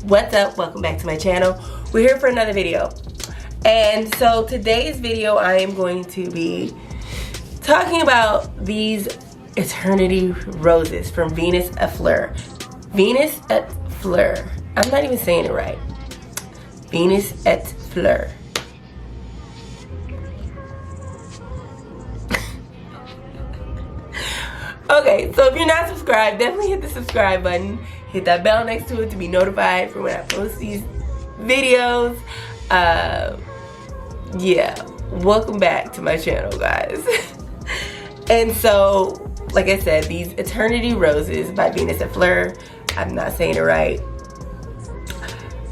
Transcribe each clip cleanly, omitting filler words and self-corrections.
What's up? Welcome back to my channel. We're here for another video. And so today's video I am going to be talking about these Eternity Roses from venusetfleur. venusetfleur. I'm not even saying it right. venusetfleur. Okay, so if you're not subscribed, definitely hit the subscribe button. Hit that bell next to it to be notified for when I post these videos. Yeah, welcome back to my channel, guys. And so, like I said, these Eternity Roses by venusetfleur. I'm not saying it right.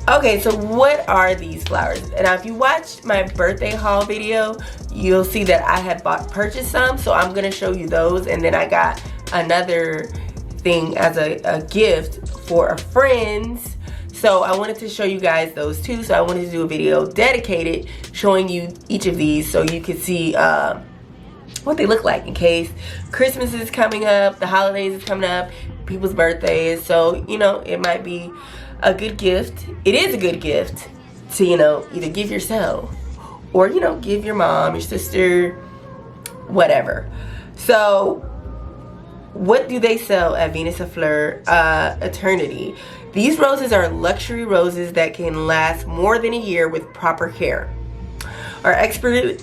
Okay, so what are these flowers? And now if you watched my birthday haul video, you'll see that I had purchased some. So I'm gonna show you those, and then I got another thing as a gift for a friend. So I wanted to show you guys those too. So I wanted to do a video dedicated showing you each of these so you could see what they look like in case Christmas is coming up, the holidays is coming up, people's birthdays. So, you know, it might be a good gift. It is a good gift to, you know, either give yourself or, you know, give your mom, your sister, whatever. So what do they sell at venusetfleur Eternity? These roses are luxury roses that can last more than a year with proper care. Our expertly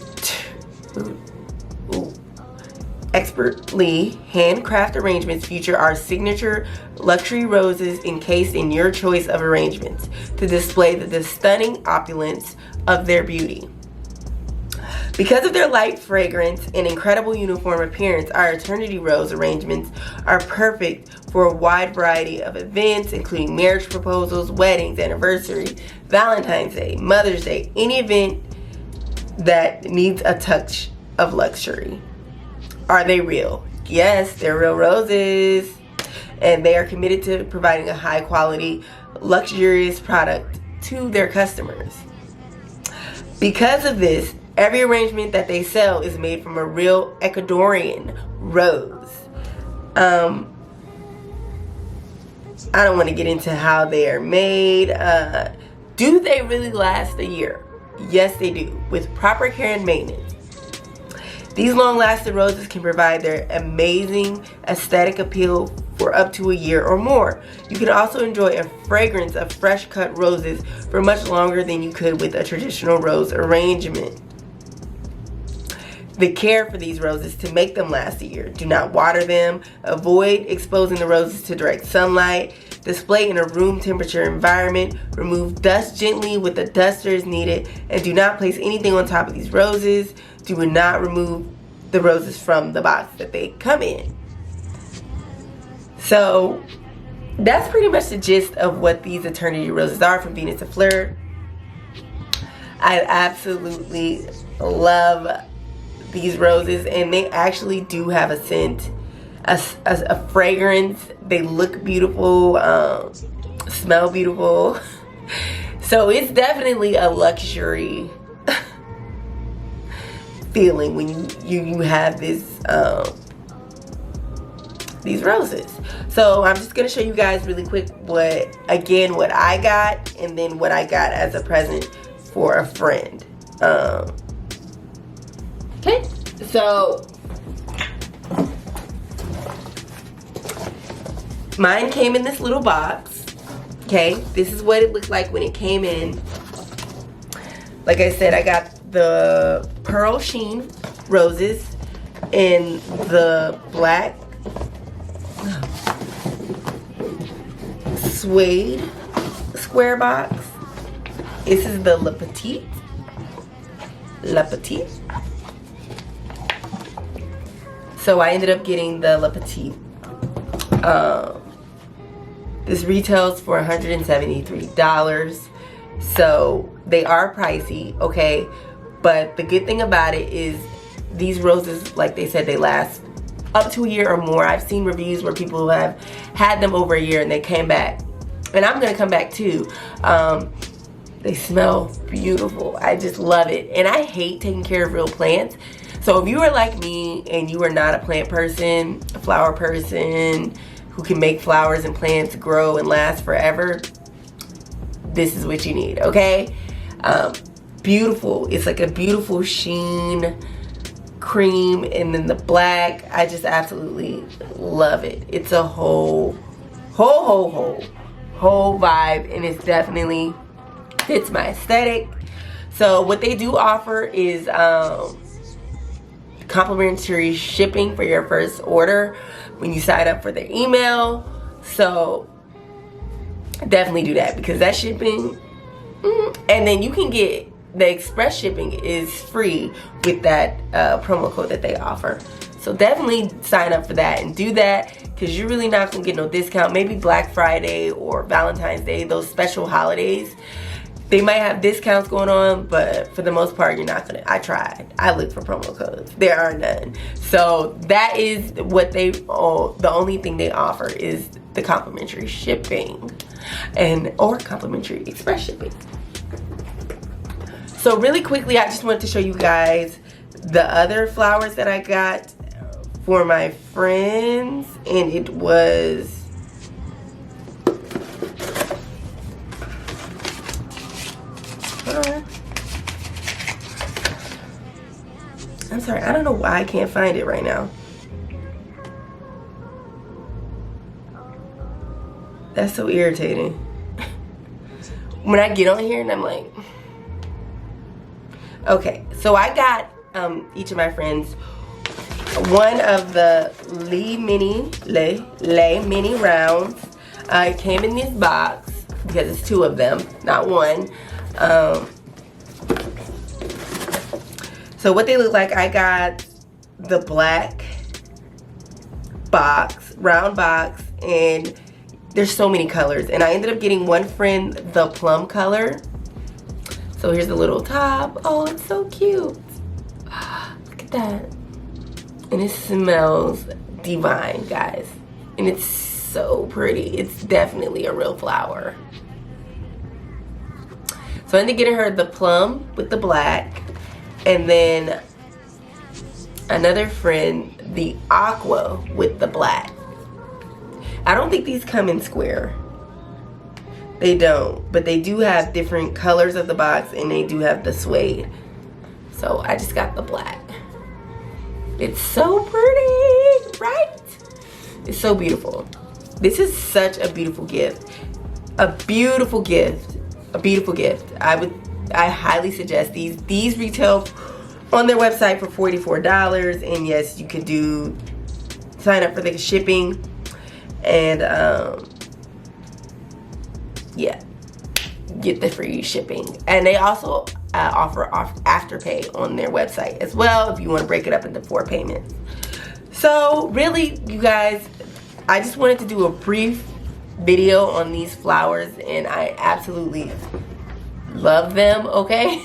handcrafted arrangements feature our signature luxury roses encased in your choice of arrangements to display the stunning opulence of their beauty. Because of their light fragrance and incredible uniform appearance, our Eternity Rose arrangements are perfect for a wide variety of events, including marriage proposals, weddings, anniversaries, Valentine's Day, Mother's Day, any event that needs a touch of luxury. Are they real? Yes, they're real roses. And they are committed to providing a high quality, luxurious product to their customers. Because of this, every arrangement that they sell is made from a real Ecuadorian rose. I don't want to get into how they are made. Do they really last a year? Yes, they do, with proper care and maintenance. These long-lasting roses can provide their amazing aesthetic appeal for up to a year or more. You can also enjoy a fragrance of fresh-cut roses for much longer than you could with a traditional rose arrangement. The care for these roses to make them last a year. Do not water them. Avoid exposing the roses to direct sunlight. Display in a room temperature environment. Remove dust gently with a duster as needed. And do not place anything on top of these roses. Do not remove the roses from the box that they come in. So that's pretty much the gist of what these Eternity Roses are from venusetfleur. I absolutely love these roses, and they actually do have a scent, a fragrance. They look beautiful, smell beautiful. So it's definitely a luxury feeling when you have this these roses. So I'm just gonna show you guys really quick what I got, and then what I got as a present for a friend. Okay, so mine came in this little box. Okay, this is what it looked like when it came in. Like I said, I got the pearl sheen roses in the black suede square box. This is the Lepetit. So I ended up getting the Lepetit. This retails for $173. So they are pricey, okay? But the good thing about it is these roses, like they said, they last up to a year or more. I've seen reviews where people have had them over a year and they came back. And I'm gonna come back too. They smell beautiful. I just love it. And I hate taking care of real plants. So if you are like me and you are not a plant person, a flower person who can make flowers and plants grow and last forever, this is what you need, okay? Beautiful. It's like a beautiful sheen cream, and then the black. I just absolutely love it. It's a whole vibe, and it's definitely fits my aesthetic. So what they do offer is complimentary shipping for your first order when you sign up for their email. So definitely do that, because that shipping, and then you can get the express shipping is free with that promo code that they offer. So definitely sign up for that and do that, because you're really not gonna get no discount. Maybe Black Friday or Valentine's Day, those special holidays, they might have discounts going on, but for the most part, you're not gonna. I tried. I looked for promo codes. There are none. So that is what they. Oh, the only thing they offer is the complimentary shipping, or complimentary express shipping. So really quickly, I just wanted to show you guys the other flowers that I got for my friends, and it was. I'm sorry, I don't know why I can't find it right now. That's so irritating. When I get on here and I'm like, okay, so I got each of my friends one of the Le Mini rounds. It came in this box because it's two of them, not one. So what they look like, I got the black box, round box, and there's so many colors. And I ended up getting one friend the plum color. So here's the little top. Oh, it's so cute. Look at that. And it smells divine, guys. And it's so pretty. It's definitely a real flower. So I ended up getting her the plum with the black. And then another friend, the aqua with the black. I don't think these come in square. They don't. But they do have different colors of the box, and they do have the suede. So I just got the black. It's so pretty, right? It's so beautiful. This is such a beautiful gift. A beautiful gift. A beautiful gift. I highly suggest these. These retail on their website for $44, and yes, you could sign up for the shipping, and yeah, get the free shipping. And they also offer Afterpay on their website as well if you want to break it up into 4 payments. So really, you guys, I just wanted to do a brief video on these flowers, and I absolutely love them, okay?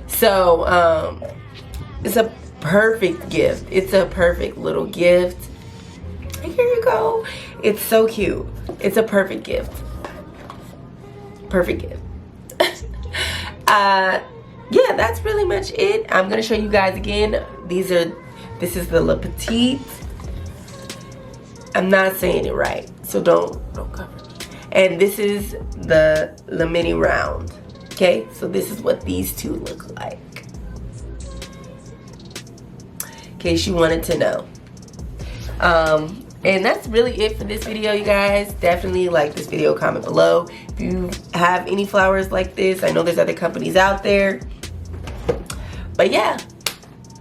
So it's a perfect gift. It's a perfect little gift. Here you go. It's so cute. It's a perfect gift. Perfect gift. Yeah, that's really much it. I'm gonna show you guys again. This is the Le Petit. I'm not saying it right, so don't cover me. And this is the Le Mini round. Okay, so this is what these two look like, in case you wanted to know. And that's really it for this video, you guys. Definitely like this video, comment below if you have any flowers like this. I know there's other companies out there, but yeah,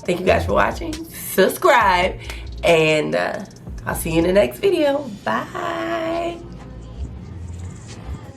thank you guys for watching. Subscribe, and I'll see you in the next video. Bye.